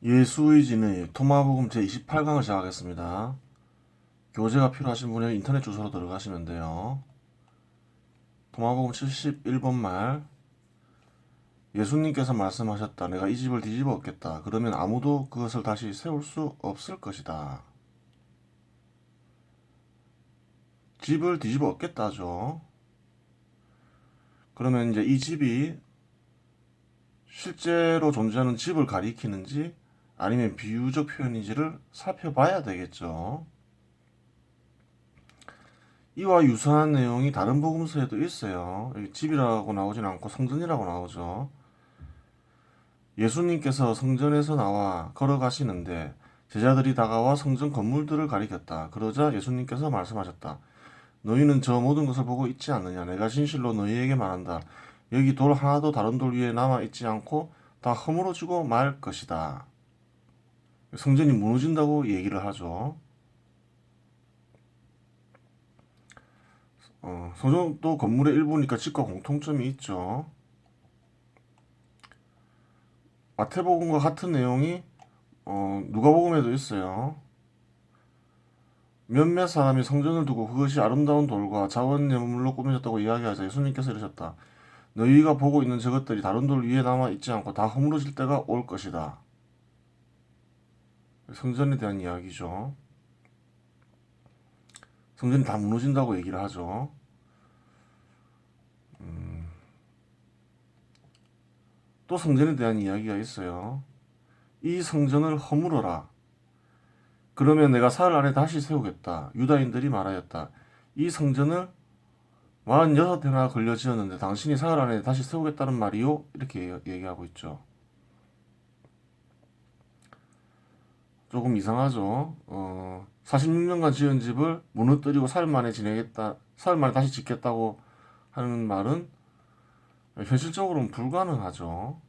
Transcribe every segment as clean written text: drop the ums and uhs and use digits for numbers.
예수의 진의 토마복음 제28강을 시작하겠습니다. 교재가 필요하신 분은 인터넷 주소로 들어가시면 돼요. 토마복음 71번 말, 예수님께서 말씀하셨다. 내가 이 집을 뒤집어 엎겠다. 그러면 아무도 그것을 다시 세울 수 없을 것이다. 집을 뒤집어 엎겠다죠. 그러면 이제 이 집이 실제로 존재하는 집을 가리키는지 아니면 비유적 표현인지를 살펴봐야 되겠죠. 이와 유사한 내용이 다른 복음서에도 있어요. 여기 집이라고 나오진 않고 성전이라고 나오죠. 예수님께서 성전에서 나와 걸어가시는데 제자들이 다가와 성전 건물들을 가리켰다. 그러자 예수님께서 말씀하셨다. 너희는 저 모든 것을 보고 있지 않느냐? 내가 진실로 너희에게 말한다. 여기 돌 하나도 다른 돌 위에 남아 있지 않고 다 허물어지고 말 것이다. 성전이 무너진다고 얘기를 하죠. 성전도 건물의 일부니까 집과 공통점이 있죠. 마태복음과 같은 내용이 누가복음에도 있어요. 몇몇 사람이 성전을 두고 그것이 아름다운 돌과 자원 예물로 꾸며졌다고 이야기하자 예수님께서 이르셨다. 너희가 보고 있는 저것들이 다른 돌 위에 남아 있지 않고 다 허물어질 때가 올 것이다. 성전에 대한 이야기죠. 성전이 다 무너진다고 얘기를 하죠. 또 성전에 대한 이야기가 있어요. 이 성전을 허물어라. 그러면 내가 사흘 안에 다시 세우겠다. 유다인들이 말하였다. 이 성전을 46회나 걸려 지었는데 당신이 사흘 안에 다시 세우겠다는 말이요? 이렇게 얘기하고 있죠. 조금 이상하죠. 46년간 지은 집을 무너뜨리고 사흘 만에 사흘 만에 다시 짓겠다고 하는 말은 현실적으로는 불가능하죠.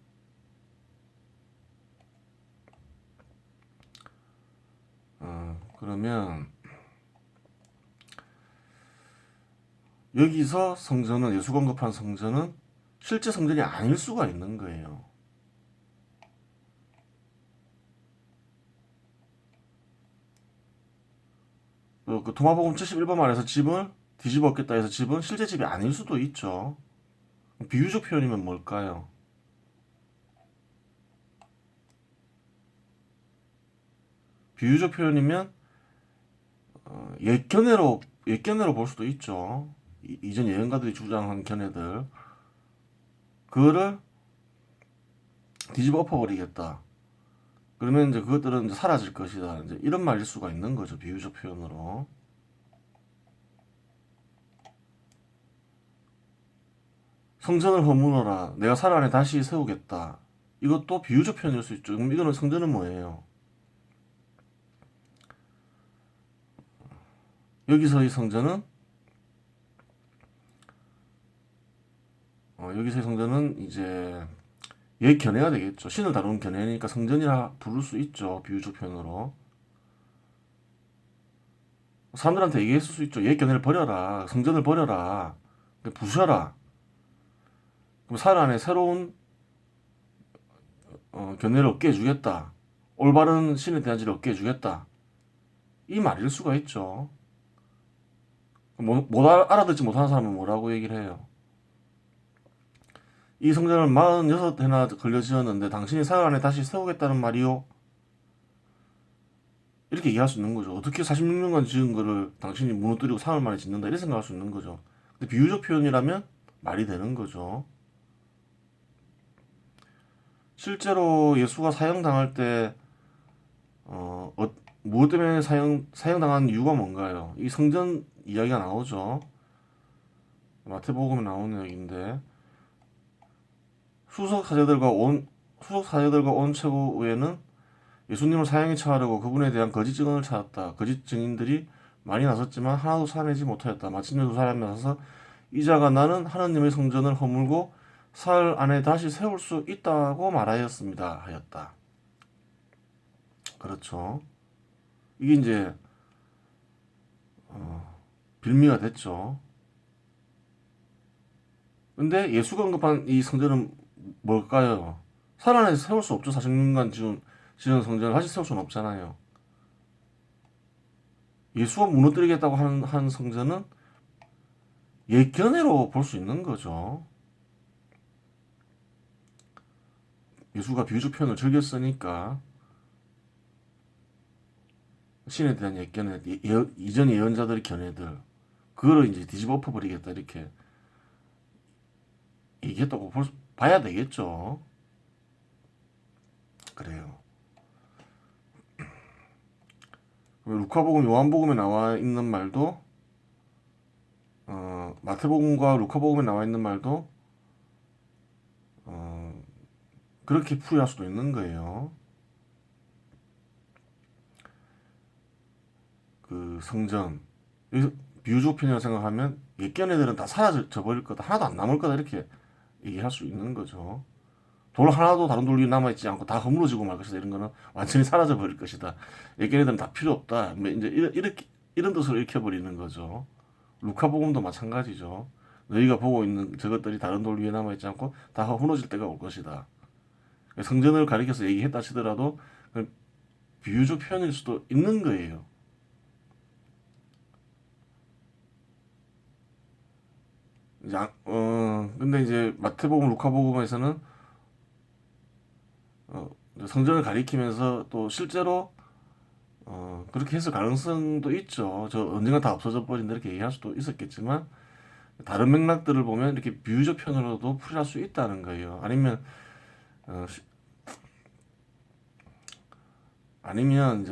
그러면 여기서 성전은 예수가 언급한 성전은 실제 성전이 아닐 수가 있는 거예요. 그 도마복음 71번 말에서 집을 뒤집어 엎겠다 해서 집은 실제 집이 아닐 수도 있죠. 비유적 표현이면 뭘까요? 비유적 표현이면 옛견해로 볼 수도 있죠. 이전 예언가들이 주장한 견해들 그거를 뒤집어 엎어버리겠다. 그러면 이제 그것들은 이제 사라질 것이다. 이제 이런 말일 수가 있는 거죠. 비유적 표현으로. 성전을 허물어라. 내가 살 안에 다시 세우겠다. 이것도 비유적 표현일 수 있죠. 그럼 이거는 성전은 뭐예요? 여기서의 성전은 여기서의 성전은 이제 옛 견해가 되겠죠. 신을 다루는 견해니까 성전이라 부를 수 있죠. 비유적 표현으로. 사람들한테 얘기했을 수 있죠. 옛 견해를 버려라. 성전을 버려라. 부셔라. 그럼 살 안에 새로운 견해를 얻게 해주겠다. 올바른 신에 대한 지를 얻게 해주겠다. 이 말일 수가 있죠. 못 알아듣지 못하는 사람은 뭐라고 얘기를 해요? 이 성전을 46회나 걸려 지었는데 당신이 사흘 안에 다시 세우겠다는 말이요? 이렇게 얘기할 수 있는 거죠. 어떻게 46년간 지은 거를 당신이 무너뜨리고 사흘 만에 짓는다 이렇게 생각할 수 있는 거죠. 근데 비유적 표현이라면 말이 되는 거죠. 실제로 예수가 사형당할 때 무엇 때문에 사형당한 이유가 뭔가요? 이 성전 이야기가 나오죠. 마태복음에 나오는 얘기인데 수석 사제들과 온 최고위에는 예수님을 사형에 처하려고 그분에 대한 거짓 증언을 찾았다. 거짓 증인들이 많이 나섰지만 하나도 살아내지 못하였다. 마침내 두 사람이 나서서 이자가 나는 하나님의 성전을 허물고 사흘 안에 다시 세울 수 있다고 말하였습니다. 하였다. 그렇죠. 이게 이제 빌미가 됐죠. 근데 예수가 언급한 이 성전은 뭘까요? 살 안에 세울 수 없죠. 46년간 지은 지은 성전을 다시 세울 수는 없잖아요. 예수가 무너뜨리겠다고 한 성전은 예견해로 볼 수 있는 거죠. 예수가 비유적 표현을 즐겨 쓰니까 신에 대한 예견에 이전 예언자들의 견해들 그거를 이제 뒤집어 엎어버리겠다 이렇게 얘기했다고 봐야 되겠죠. 그래요. 루카복음, 요한복음에 나와 있는 말도 마태복음과 루카복음에 나와 있는 말도 그렇게 풀이할 수도 있는 거예요. 그 성전 비유적 편이라고 생각하면 옛견 애들은 다 사라져 버릴 거다, 하나도 안 남을 거다 이렇게 얘기할 수 있는 거죠. 돌 하나도 다른 돌 위에 남아있지 않고 다 허물어지고 말 것이다. 이런 거는 완전히 사라져 버릴 것이다. 옛견 애들은 다 필요 없다. 뭐 이제 이런 뜻으로 읽혀버리는 거죠. 루카복음도 마찬가지죠. 너희가 보고 있는 저것들이 다른 돌 위에 남아있지 않고 다 허물어질 때가 올 것이다. 성전을 가리켜서 얘기했다 치더라도 비유적 표현일 수도 있는 거예요. 근데 이제 마태복음, 루카복음에서는 성전을 가리키면서 또 실제로 그렇게 했을 가능성도 있죠. 저 언젠가 다 없어져 버린다 이렇게 얘기할 수도 있었겠지만 다른 맥락들을 보면 이렇게 비유적 표현으로도 풀이할 수 있다는 거예요. 어, 아니면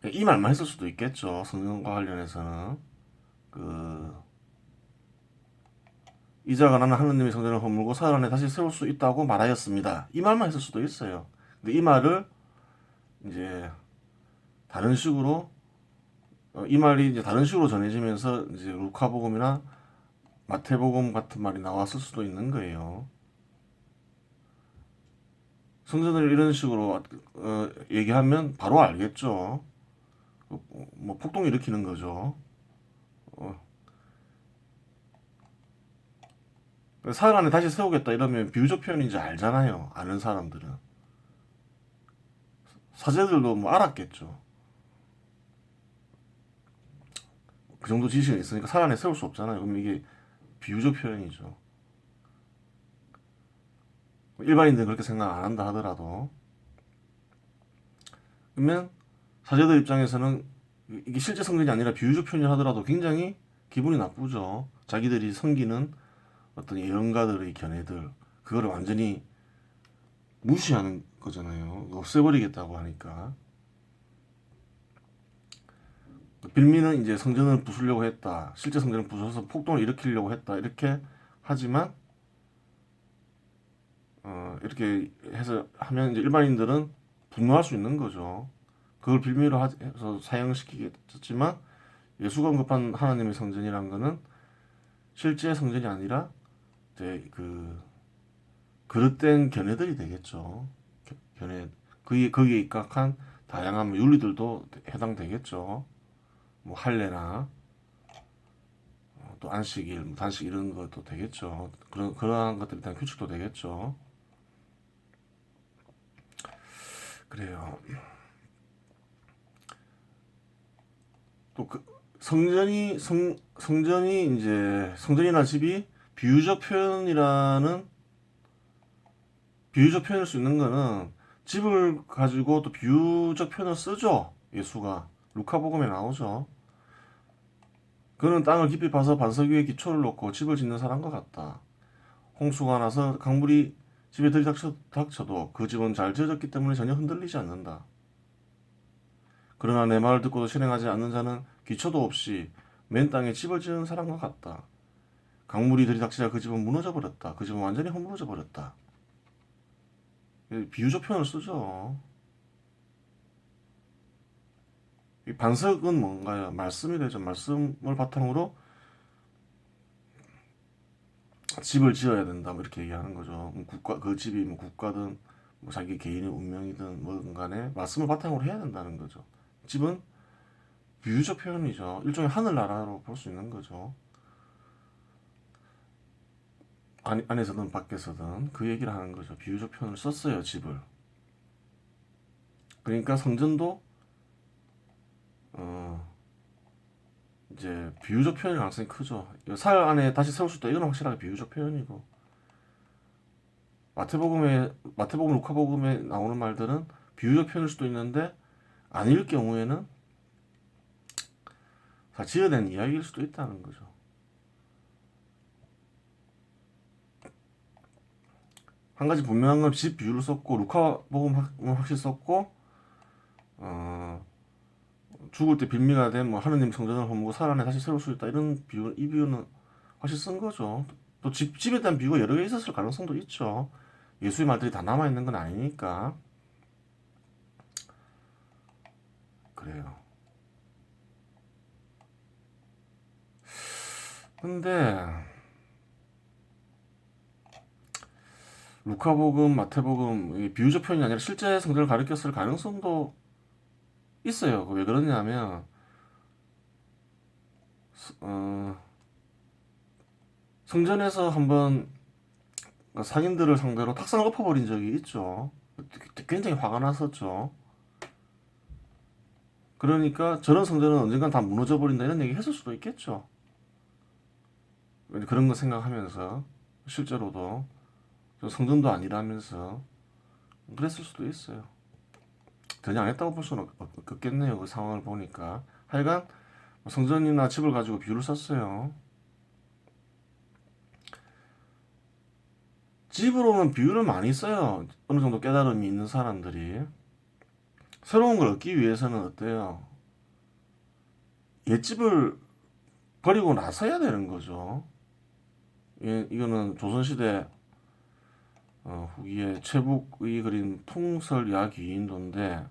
이제 이 말만 했을 수도 있겠죠. 성경과 관련해서는 이자가 나는 하느님의 성전을 허물고 사흘 안에 다시 세울 수 있다고 말하였습니다. 이 말만 했을 수도 있어요. 근데 이 말을 이제 다른 식으로 이 말이 이제 다른 식으로 전해지면서 이제 루카복음이나 마태복음 같은 말이 나왔을 수도 있는 거예요. 성전을 이런 식으로 얘기하면 바로 알겠죠. 뭐 폭동 일으키는 거죠. 어, 사흘 안에 다시 세우겠다 이러면 비유적 표현인지 알잖아요. 아는 사람들은 사제들도 뭐 알았겠죠. 그 정도 지식이 있으니까 사흘 안에 세울 수 없잖아요. 그럼 이게 비유적 표현이죠. 일반인들은 그렇게 생각 안 한다 하더라도 그러면 사제들 입장에서는 이게 실제 성전이 아니라 비유적 표현을 하더라도 굉장히 기분이 나쁘죠. 자기들이 섬기는 어떤 예언가들의 견해들 그거를 완전히 무시하는 거잖아요. 없애버리겠다고 하니까 빌미는 이제 성전을 부수려고 했다. 실제 성전을 부숴서 폭동을 일으키려고 했다. 이렇게 하지만 이렇게 해서 하면 이제 일반인들은 분노할 수 있는 거죠. 그걸 빌미로 해서 사형시키겠지만 예수가 언급한 하나님의 성전이란 거는 실제 성전이 아니라 이제 그릇된 견해들이 되겠죠. 견해 거기에 입각한 다양한 윤리들도 해당되겠죠. 뭐 할례나 또 안식일, 뭐 단식 이런 것도 되겠죠. 그러한 것들에 대한 규칙도 되겠죠. 그래요. 또 성전이 이제 성전이나 집이 비유적 표현이라는 비유적 표현일 수 있는 거는 집을 가지고 또 비유적 표현을 쓰죠. 예수가 루카복음에 나오죠. 그는 땅을 깊이 파서 반석 위에 기초를 놓고 집을 짓는 사람과 같다. 홍수가 나서 강물이 집에 들이닥쳐도 그 집은 잘 지어졌기 때문에 전혀 흔들리지 않는다. 그러나 내 말을 듣고도 실행하지 않는 자는 기초도 없이 맨 땅에 집을 지은 사람과 같다. 강물이 들이닥치자 그 집은 무너져 버렸다. 그 집은 완전히 허물어져 버렸다. 비유적 표현을 쓰죠. 이 반석은 뭔가요? 말씀이 되죠. 말씀을 바탕으로 집을 지어야 된다. 뭐 이렇게 얘기하는 거죠. 그 집이 뭐 국가든 뭐 자기 개인의 운명이든 뭐든 간에 말씀을 바탕으로 해야 된다는 거죠. 집은 비유적 표현이죠. 일종의 하늘나라로 볼 수 있는 거죠. 안에서든 밖에서든 그 얘기를 하는 거죠. 비유적 표현을 썼어요, 집을. 그러니까 성전도 어, 이제 비유적 표현일 가능성이 크죠. 살 안에 다시 세울 수 있다. 이건 확실하게 비유적 표현이고 마태복음, 루카복음에 나오는 말들은 비유적 표현일 수도 있는데 아닐 경우에는 다 지어낸 이야기일 수도 있다는 거죠. 한 가지 분명한 건 집 비유를 썼고 루카복음은 확실히 썼고 어, 죽을 때 빌미가 된 뭐 하느님 성전을 허물고 살 안에 다시 세울 수 있다 이런 비유 이 비유는 확실히 쓴 거죠. 또 집에 대한 비유가 여러 개 있었을 가능성도 있죠. 예수의 말들이 다 남아 있는 건 아니니까 그래요. 근데 루카복음, 마태복음 이게 비유적 표현이 아니라 실제 성전을 가리켰을 가능성도 있어요. 왜 그러냐면 어, 성전에서 한번 상인들을 상대로 탁상을 엎어버린 적이 있죠. 굉장히 화가 났었죠. 그러니까 저런 성전은 언젠간 다 무너져 버린다 이런 얘기 했을 수도 있겠죠. 그런 거 생각하면서 실제로도 성전도 아니라면서 그랬을 수도 있어요. 전혀 안 했다고 볼 수는 없겠네요. 그 상황을 보니까. 하여간 성전이나 집을 가지고 비유를 썼어요. 집으로는 비유를 많이 써요. 어느 정도 깨달음이 있는 사람들이. 새로운 걸 얻기 위해서는 어때요? 옛집을 버리고 나서야 되는 거죠. 이거는 조선시대 후기에 최북의 그린 통설 야기인도인데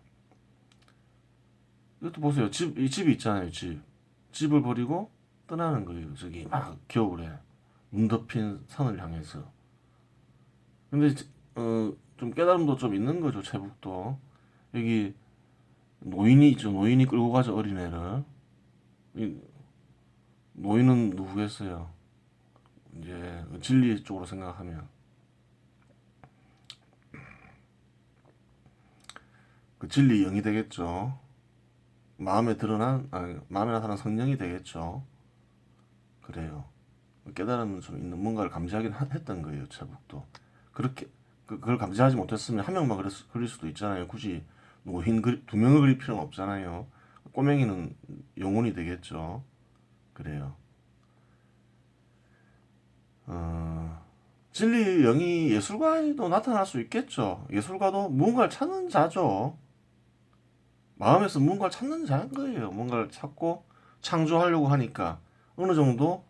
이것도 보세요. 이 집이 있잖아요. 집을 버리고 떠나는 거예요. 저기 막 겨울에 눈 덮인 산을 향해서. 근데 좀 깨달음도 좀 있는 거죠. 최북도 여기 노인이 있죠. 노인이 끌고 가죠. 어린애를. 이 노인은 누구겠어요? 이제 진리 쪽으로 생각하면 그 진리 영이 되겠죠. 마음에 나타난 성령이 되겠죠. 그래요. 깨달음은 좀 있는 뭔가를 감지하긴 했던 거예요. 차북도. 그렇게 그걸 감지하지 못했으면 한 명만 그릴 수도 있잖아요. 굳이 두 명을 그릴 필요는 없잖아요. 꼬맹이는 영혼이 되겠죠. 그래요. 진리 영이 예술가에도 나타날 수 있겠죠. 예술가도 무언가를 찾는 자죠. 마음에서 무언가를 찾는 자인 거예요. 뭔가를 찾고 창조하려고 하니까 어느 정도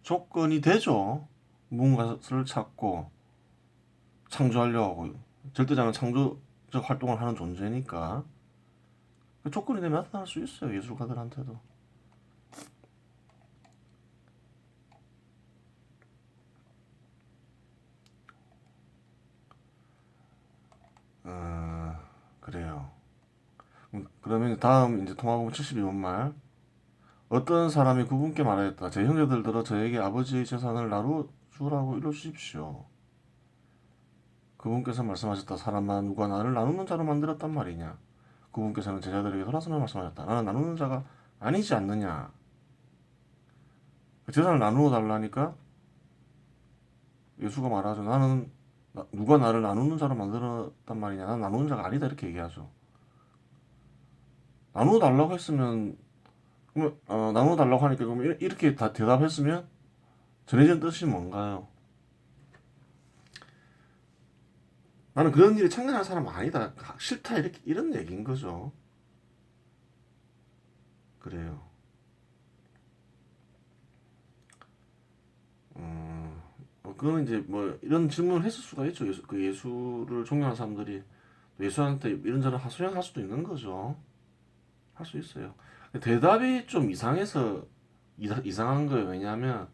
조건이 되죠. 무언가를 찾고 창조하려고 하고 절대자는 창조적 활동을 하는 존재니까 그 조건이 되면 나타날 수 있어요. 예술가들한테도. 그래요. 그러면 다음 이제 통화보면 72번 말. 어떤 사람이 그분께 말하였다. 제 형제들들어 저에게 아버지의 재산을 나누어 주라고 일러 주십시오. 그분께서 말씀하셨다. 사람아 누가 나를 나누는 자로 만들었단 말이냐. 그분께서는 제자들에게 돌아서며 말씀하셨다. 나는 나누는 자가 아니지 않느냐. 재산을 나누어 달라니까 예수가 말하죠. 누가 나를 나누는 자로 만들었단 말이냐. 나는 나누는 자가 아니다 이렇게 얘기하죠. 나누어 달라고 했으면 나누어 달라고 하니까 그럼 이렇게 다 대답했으면 전해진 뜻이 뭔가요? 나는 그런 일에 참견할 사람 아니다. 싫다 이렇게 이런 얘기인 거죠. 그래요. 그거는 이제 뭐 이런 질문을 했을 수가 있죠. 그 예수를 존경하는 사람들이 예수한테 이런저런 하소연할 수도 있는 거죠. 할 수 있어요. 대답이 좀 이상해서 이상한 거예요. 왜냐하면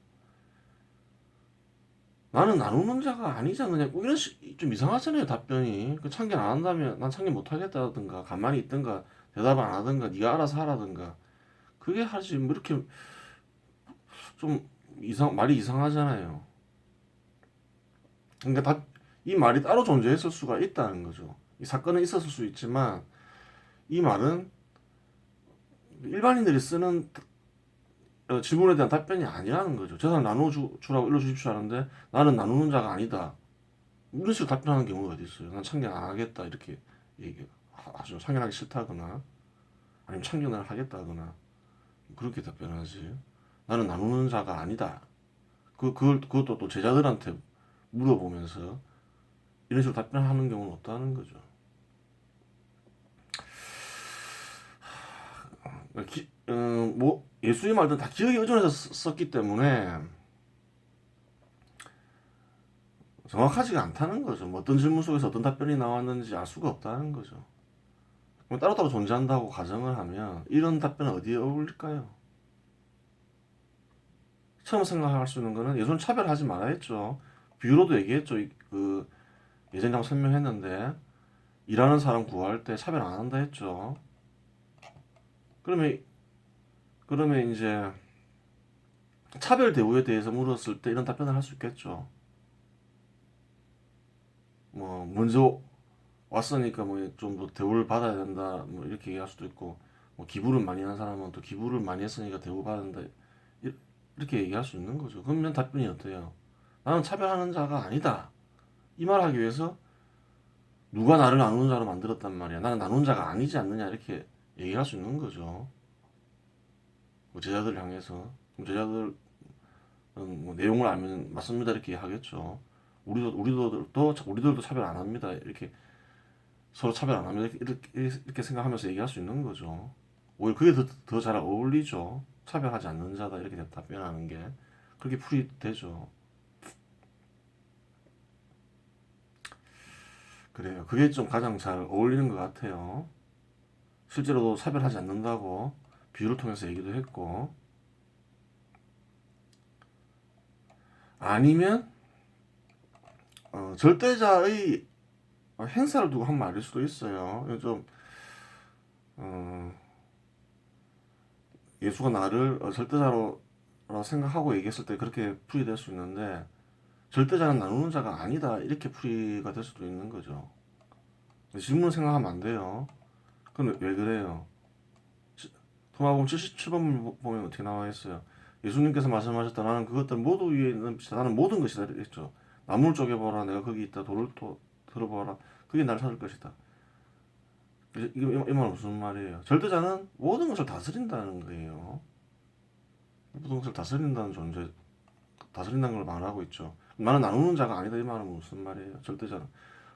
나는 나누는 자가 아니지 않느냐. 꼭 좀 이상하잖아요. 답변이. 그 참견 안 한다면 난 참견 못 하겠다든가 가만히 있든가 대답 안 하든가 네가 알아서 하라든가 그게 하지 뭐 이렇게 좀 말이 이상하잖아요. 그러니까 이 말이 따로 존재했을 수가 있다는 거죠. 이 사건은 있었을 수 있지만 이 말은 일반인들이 쓰는 질문에 대한 답변이 아니라는 거죠. 재산을 나눠주라고 일러주십시오 하는데 나는 나누는 자가 아니다. 이런 식으로 답변하는 경우가 어디 있어요. 난 참견 안 하겠다 이렇게 얘기하죠. 참견하기 싫다거나 아니면 참견을 하겠다거나 그렇게 답변하지. 나는 나누는 자가 아니다. 그것도 또 제자들한테 물어보면서 이런 식으로 답변하는 경우는 없다는 거죠. 뭐 예수의 말들은 다 기억에 의존해서 썼기 때문에 정확하지가 않다는 거죠. 뭐 어떤 질문 속에서 어떤 답변이 나왔는지 알 수가 없다는 거죠. 따로따로 존재한다고 가정을 하면 이런 답변은 어디에 어울릴까요? 처음 생각할 수 있는 거는 예수는 차별하지 말아 했죠. 비유로도 얘기했죠. 예전에 한번 설명했는데 일하는 사람 구할 때 차별 안 한다 했죠. 그러면 이제 차별 대우에 대해서 물었을 때 이런 답변을 할 수 있겠죠. 뭐 먼저 왔으니까 뭐 좀 더 대우를 받아야 된다 뭐 이렇게 얘기할 수도 있고 뭐 기부를 많이 한 사람은 또 기부를 많이 했으니까 대우 받아야 된다 이렇게 얘기할 수 있는 거죠. 그러면 답변이 어때요? 나는 차별하는 자가 아니다. 이 말 하기 위해서 누가 나를 나누는 자로 만들었단 말이야. 나는 나누는 자가 아니지 않느냐 이렇게 얘기할 수 있는 거죠. 뭐 제자들을 향해서 그럼 제자들은 뭐 내용을 알면 맞습니다 이렇게 하겠죠. 우리들도 차별 안 합니다. 이렇게 서로 차별 안 합니다. 이렇게 생각하면서 얘기할 수 있는 거죠. 오히려 그게 더 잘 어울리죠. 차별하지 않는 자다 이렇게 답변하는 게 그렇게 풀이되죠. 그래요. 그게 좀 가장 잘 어울리는 것 같아요. 실제로도 차별하지 않는다고 비유를 통해서 얘기도 했고 아니면 절대자의 행사를 두고 한 말일 수도 있어요. 좀 어, 예수가 나를 절대자로 생각하고 얘기했을 때 그렇게 풀이될 수 있는데 절대자는 나누는 자가 아니다 이렇게 풀이가 될 수도 있는 거죠. 질문 생각하면 안 돼요. 그럼 왜 그래요? 토마복음 77번 보면 어떻게 나와 있어요? 예수님께서 말씀하셨다. 나는 그것들 모두 위에 있는 빛이다. 나는 모든 것이다. 했죠. 나무를 쪼개보라. 내가 거기 있다. 돌을 들어보라. 그게 날 찾을 것이다. 이 말은 무슨 말이에요? 절대자는 모든 것을 다스린다는 거예요. 모든 것을 다스린다는 존재, 다스린다는 걸 말하고 있죠. 나는 나누는 자가 아니다. 이 말은 무슨 말이에요? 절대자는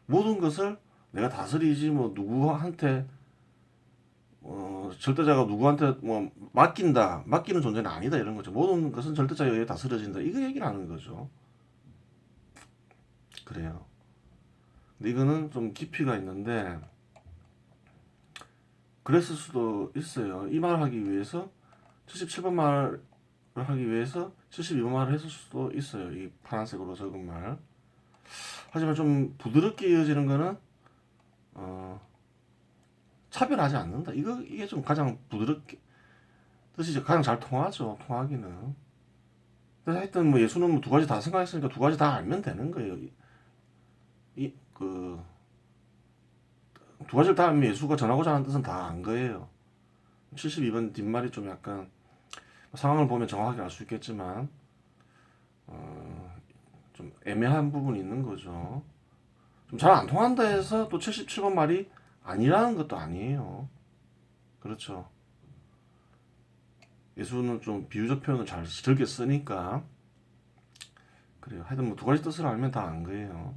모든 것을 내가 다스리지 뭐 누구한테 절대자가 누구한테 뭐 맡기는 존재는 아니다 이런 거죠. 모든 것은 절대자에 의해 다스려진다. 이거 얘기를 하는 거죠. 그래요. 근데 이거는 좀 깊이가 있는데 그랬을 수도 있어요. 이 말을 하기 위해서 77번 말을 하기 위해서 72번 말을 했을 수도 있어요. 이 파란색으로 적은 말. 하지만 좀 부드럽게 이어지는 거는 어, 차별하지 않는다. 이게 좀 가장 부드럽게 뜻이 이제 가장 잘 통하죠. 통하기는. 그래서 하여튼 뭐 예수는 뭐 두 가지 다 생각했으니까 두 가지 다 알면 되는 거예요. 그 두 가지를 다 알면 예수가 전하고자 하는 뜻은 다 안 거예요. 72번 뒷말이 좀 약간 상황을 보면 정확하게 알 수 있겠지만 좀 애매한 부분이 있는 거죠. 좀 잘 안 통한다 해서 또 77번 말이 아니라는 것도 아니에요. 그렇죠. 예수는 좀 비유적 표현을 잘 즐겨 쓰니까 그래요. 하여튼 뭐 두 가지 뜻을 알면 다 안 거예요.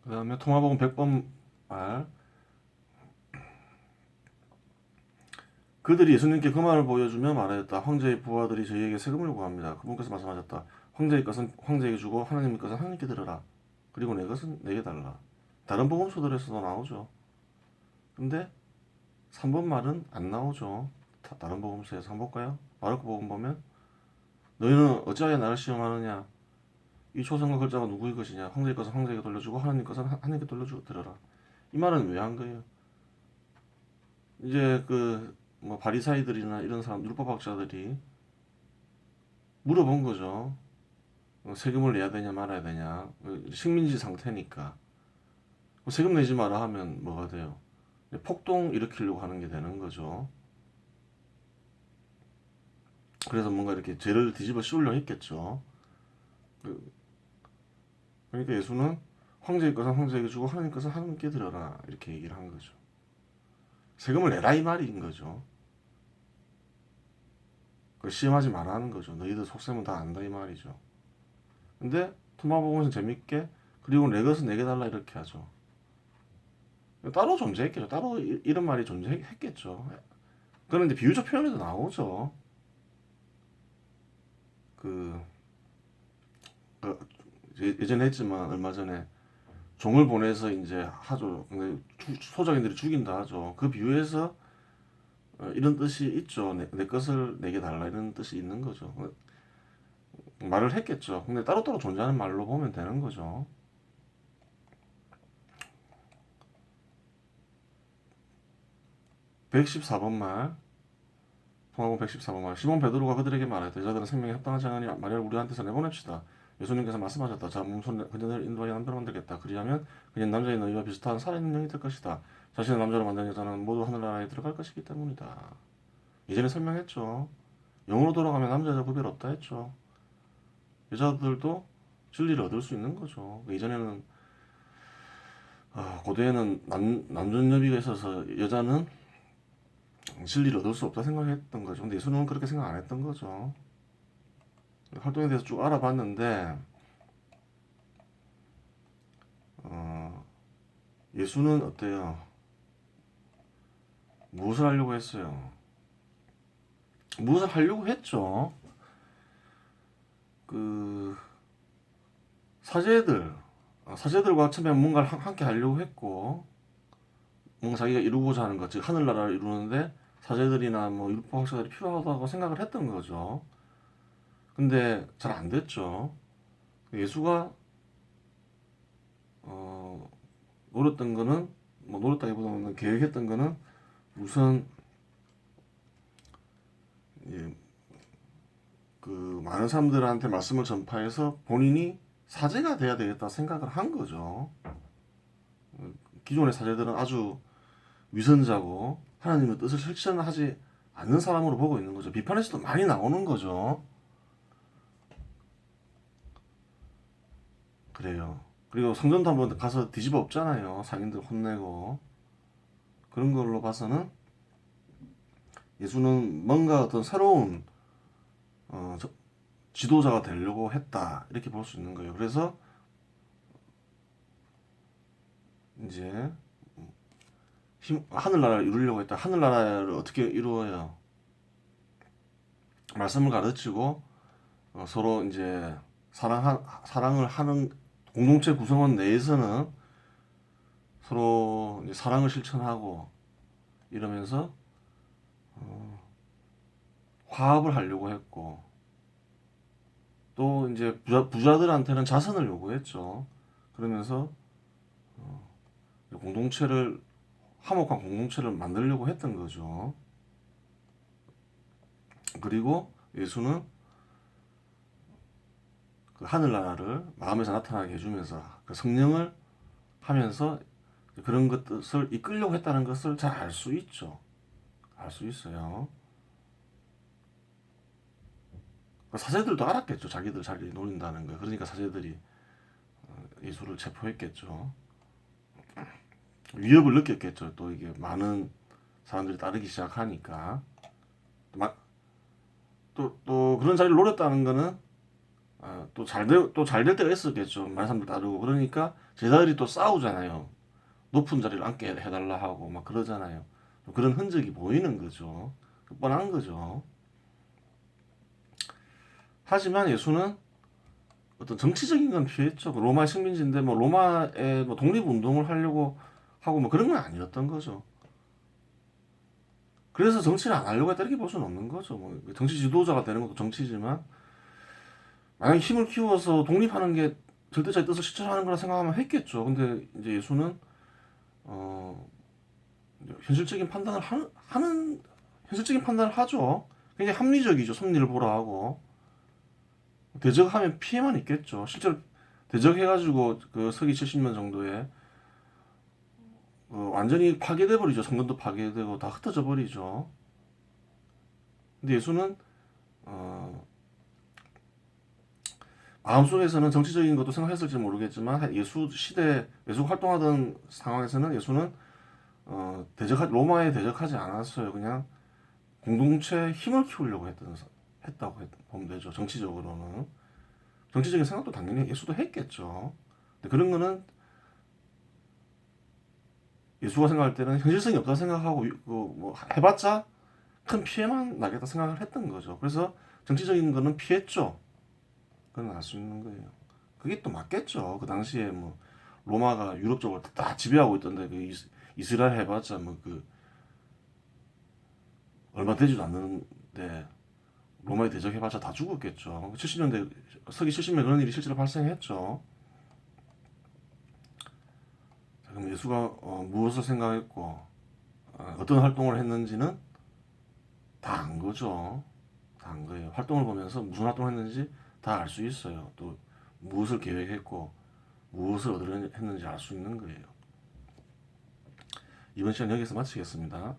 그 다음에 통화복음 100번 말 그들이 예수님께 그 말을 보여주며 말하였다. 황제의 부하들이 저희에게 세금을 구합니다. 그분께서 말씀하셨다. 황제의 것은 황제에게 주고 하나님의 것은 하나님께 들으라. 그리고 내 것은 내게 달라. 다른 복음서들에서도 나오죠. 근데 3번 말은 안 나오죠. 다른 복음서에서 한번 볼까요? 마르코 복음 보면 너희는 어찌하여 나를 시험하느냐? 이 초성과 글자가 누구의 것이냐? 황제의 것은 황제에게 돌려주고 하나님 것은 하나님께 돌려주고 들으라. 이 말은 왜 한 거예요? 이제 그 뭐 바리사이들이나 이런 사람 율법학자들이 물어본 거죠. 세금을 내야 되냐 말아야 되냐. 식민지 상태니까. 세금 내지 마라 하면 뭐가 돼요? 폭동 일으키려고 하는 게 되는 거죠. 그래서 뭔가 이렇게 죄를 뒤집어 씌우려 했겠죠. 그러니까 예수는 황제의 것은 황제에게 주고 하나님 것은 하나님께 드려라 이렇게 얘기를 한 거죠. 세금을 내라 이 말인 거죠. 시험하지 말라는 거죠. 너희들 속셈은 다 안다 이 말이죠. 근데 토마복음에서 재밌게 그리고 내 것은 내게 달라 이렇게 하죠. 따로 존재했겠죠. 따로 이런 말이 존재했겠죠. 그런데 비유적 표현에도 나오죠. 그, 예전에 했지만 얼마 전에 종을 보내서 이제 하죠. 근데 소작인들이 죽인다 하죠. 그 비유에서 이런 뜻이 있죠. 내 것을 내게 달라 이런 뜻이 있는 거죠. 말을 했겠죠. 근데 따로따로 존재하는 말로 보면 되는 거죠. (114번) 말, 통화본 114번 말. 시몬 베드로가 그들에게 말하였다. 여자들은 생명에 합당하지 않으니 마리아를 우리한테서 내보냅시다. 예수님께서 말씀하셨다. 자, 몸손 그녀를 인도하여 남자로 만들겠다. 그리하면 그녀는 남자의 너희와 비슷한 살아있는 영이 될 것이다. 자신을 남자로 만든 여자는 모두 하늘나라에 들어갈 것이기 때문이다. 예전에 설명했죠. 영으로 돌아가면 남자 여자 구별 없다 했죠. 여자들도 진리를 얻을 수 있는 거죠. 예전에는 고대에는 남존여비가 있어서 여자는 진리를 얻을 수 없다 생각했던 거죠. 근데 예수님은 그렇게 생각 안 했던 거죠. 활동에 대해서 쭉 알아봤는데 예수는 어때요? 무엇을 하려고 했어요? 무엇을 하려고 했죠? 그 사제들과 처음에 뭔가를 함께 하려고 했고 뭔가 자기가 이루고자 하는 것, 즉 하늘나라를 이루는데 사제들이나 뭐 율법 학자들이 필요하다고 생각을 했던 거죠. 근데 잘 안 됐죠. 예수가 노렸던 거는 뭐 노렸다기보다는 계획했던 거는 우선 예, 그 많은 사람들한테 말씀을 전파해서 본인이 사제가 돼야 되겠다 생각을 한 거죠. 기존의 사제들은 아주 위선자고 하나님의 뜻을 실천하지 않는 사람으로 보고 있는 거죠. 비판에서도 많이 나오는 거죠. 그래요. 그리고 성전도 한번 가서 뒤집어 엎잖아요. 상인들 혼내고. 그런 걸로 봐서는 예수는 뭔가 어떤 새로운 지도자가 되려고 했다. 이렇게 볼 수 있는 거예요. 그래서 이제 하늘나라를 이루려고 했다. 하늘나라를 어떻게 이루어요? 말씀을 가르치고 서로 이제 사랑을 하는 공동체 구성원 내에서는 서로 이제 사랑을 실천하고 이러면서 화합을 하려고 했고 또 이제 부자들한테는 자선을 요구했죠. 그러면서 공동체를 화목한 공동체를 만들려고 했던 거죠. 그리고 예수는 그 하늘나라를 마음에서 나타나게 해주면서 그 성령을 하면서 그런 것을 이끌려고 했다는 것을 잘 알 수 있죠. 알 수 있어요. 사제들도 알았겠죠. 자기들 자리 노린다는 거. 그러니까 사제들이 예수를 체포했겠죠. 위협을 느꼈겠죠. 또 이게 많은 사람들이 따르기 시작하니까. 또 그런 자리를 노렸다는 거는 또 잘 될 때가 있었겠죠. 많은 사람들 따르고. 그러니까 제자들이 또 싸우잖아요. 높은 자리를 앉게 해달라 하고 막 그러잖아요. 그런 흔적이 보이는 거죠. 뻔한 거죠. 하지만 예수는 어떤 정치적인 건 피했죠. 로마 식민지인데 뭐 로마의 뭐 독립운동을 하려고 하고 뭐 그런 건 아니었던 거죠. 그래서 정치를 안 하려고 했다 이렇게 볼 수는 없는 거죠. 뭐 정치 지도자가 되는 것도 정치지만 만약에 힘을 키워서 독립하는 게 절대자의 뜻을 실천하는 거라 생각하면 했겠죠. 근데 이제 예수는 현실적인 판단을 하는 현실적인 판단을 하죠. 굉장히 합리적이죠. 섭리를 보라 하고 대적하면 피해만 있겠죠. 실제로 대적해가지고 그 서기 70년 정도에 완전히 파괴돼 버리죠. 성전도 파괴되고 다 흩어져 버리죠. 근데 예수는 어, 마음속에서는 정치적인 것도 생각했을지 모르겠지만 예수 활동하던 상황에서는 예수는 로마에 대적하지 않았어요. 그냥 공동체의 힘을 키우려고 했다고 보면 되죠. 정치적으로는. 정치적인 생각도 당연히 예수도 했겠죠. 근데 그런 거는 예수가 생각할 때는 현실성이 없다 생각하고 뭐 해봤자 큰 피해만 나겠다 생각을 했던 거죠. 그래서 정치적인 거는 피했죠. 그건 알 수 있는 거예요. 그게 또 맞겠죠. 그 당시에 뭐 로마가 유럽 쪽을 다 지배하고 있던데 그 이스라엘 해봤자 뭐 그 얼마 되지도 않는데 로마에 대적해봤자 다 죽었겠죠. 70년대 서기 70년에 그런 일이 실제로 발생했죠. 자, 그럼 예수가 무엇을 생각했고 어떤 활동을 했는지는 다 안 거죠. 다 안 거예요. 활동을 보면서 무슨 활동을 했는지 다 알 수 있어요. 또 무엇을 계획했고 무엇을 얻으려 했는지 알 수 있는 거예요. 이번 시간 여기서 마치겠습니다.